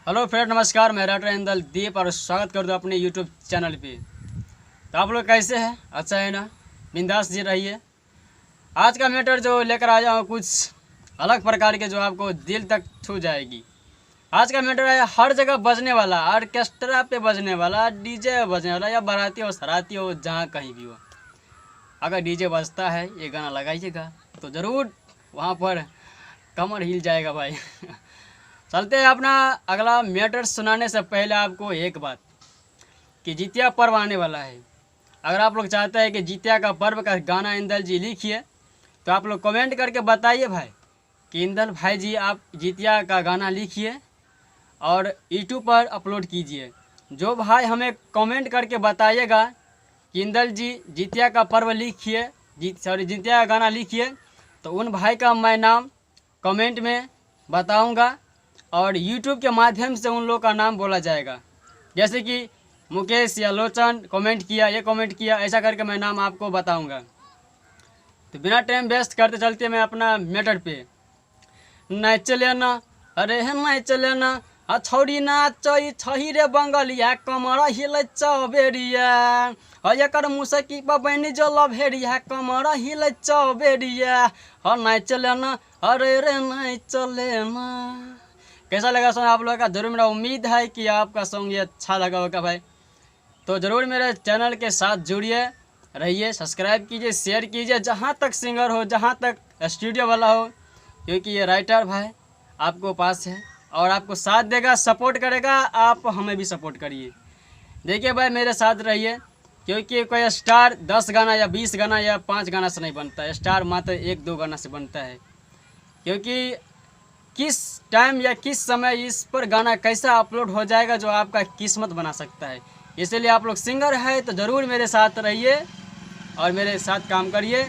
Hello friend, नमस्कार। मैं writer Indal दीप और स्वागत कर दो अपने यूट्यूब चैनल पे। तो आप लोग कैसे हैं? अच्छा है ना? बिंदास जी रहिए। आज का मैटर जो लेकर आया हूँ कुछ अलग प्रकार के, जो आपको दिल तक छू जाएगी। आज का मैटर है हर जगह बजने वाला, ऑर्केस्ट्रा पे बजने वाला, डीजे बजने वाला, या बाराती हो सराती हो जहाँ कहीं भी हो। अगर डीजे बजता है ये गाना लगाइएगा तो ज़रूर वहाँ पर कमर हिल जाएगा भाई। चलते हैं अपना अगला मैटर। सुनाने से पहले आपको एक बात कि जितिया पर्व आने वाला है। अगर आप लोग चाहते हैं कि जितिया का पर्व का गाना इंदल जी लिखिए तो आप लोग कमेंट करके बताइए भाई कि इंदल भाई जी आप जितिया का गाना लिखिए और यूट्यूब पर अपलोड कीजिए। जो भाई हमें कमेंट करके बताइएगा कि इंदल जी जितिया का पर्व लिखिए, जितिया का गाना लिखिए, तो उन भाई का मैं नाम कमेंट में बताऊंगा और यूट्यूब के माध्यम से उन लोग का नाम बोला जाएगा। जैसे कि मुकेश या लोचन कमेंट किया, ये कमेंट किया, ऐसा करके मैं नाम आपको बताऊंगा। तो बिना टाइम वेस्ट करते चलते मैं अपना मैटर पे। नहीं चले ना, अरे नहीं चले ना, छौड़ी नाच छही रे बंगलिया, कमर हिले चबेरिया, एकर मुसकी बनी जो लभेरिया, कमर हिले चबेरिया, नहीं चले ना, अरे रे नहीं चले ना। कैसा लगा सॉन्ग आप लोगों का? जरूर मेरा उम्मीद है कि आपका सॉन्ग ये अच्छा लगा होगा भाई। तो ज़रूर मेरे चैनल के साथ जुड़िए, रहिए, सब्सक्राइब कीजिए, शेयर कीजिए, जहाँ तक सिंगर हो, जहाँ तक स्टूडियो वाला हो, क्योंकि ये राइटर भाई आपको पास है और आपको साथ देगा, सपोर्ट करेगा। आप हमें भी सपोर्ट करिए। देखिए भाई, मेरे साथ रहिए, क्योंकि कोई स्टार 10 गाना या 20 गाना या 5 गाना से नहीं बनता है। स्टार मात्र 1-2 गाना से बनता है। क्योंकि किस टाइम या किस समय इस पर गाना कैसा अपलोड हो जाएगा जो आपका किस्मत बना सकता है। इसलिए आप लोग सिंगर है तो ज़रूर मेरे साथ रहिए और मेरे साथ काम करिए।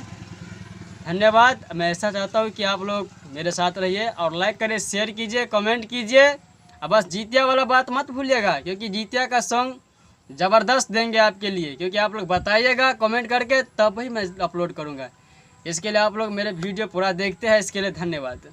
धन्यवाद। मैं ऐसा चाहता हूँ कि आप लोग मेरे साथ रहिए और लाइक करें, शेयर कीजिए, कमेंट कीजिए। अब बस जितिया वाला बात मत भूलिएगा, क्योंकि जितिया का सॉन्ग ज़बरदस्त देंगे आपके लिए, क्योंकि आप लोग बताइएगा कमेंट करके, तब ही मैं अपलोड करूँगा। इसके लिए आप लोग मेरे वीडियो पूरा देखते हैं, इसके लिए धन्यवाद।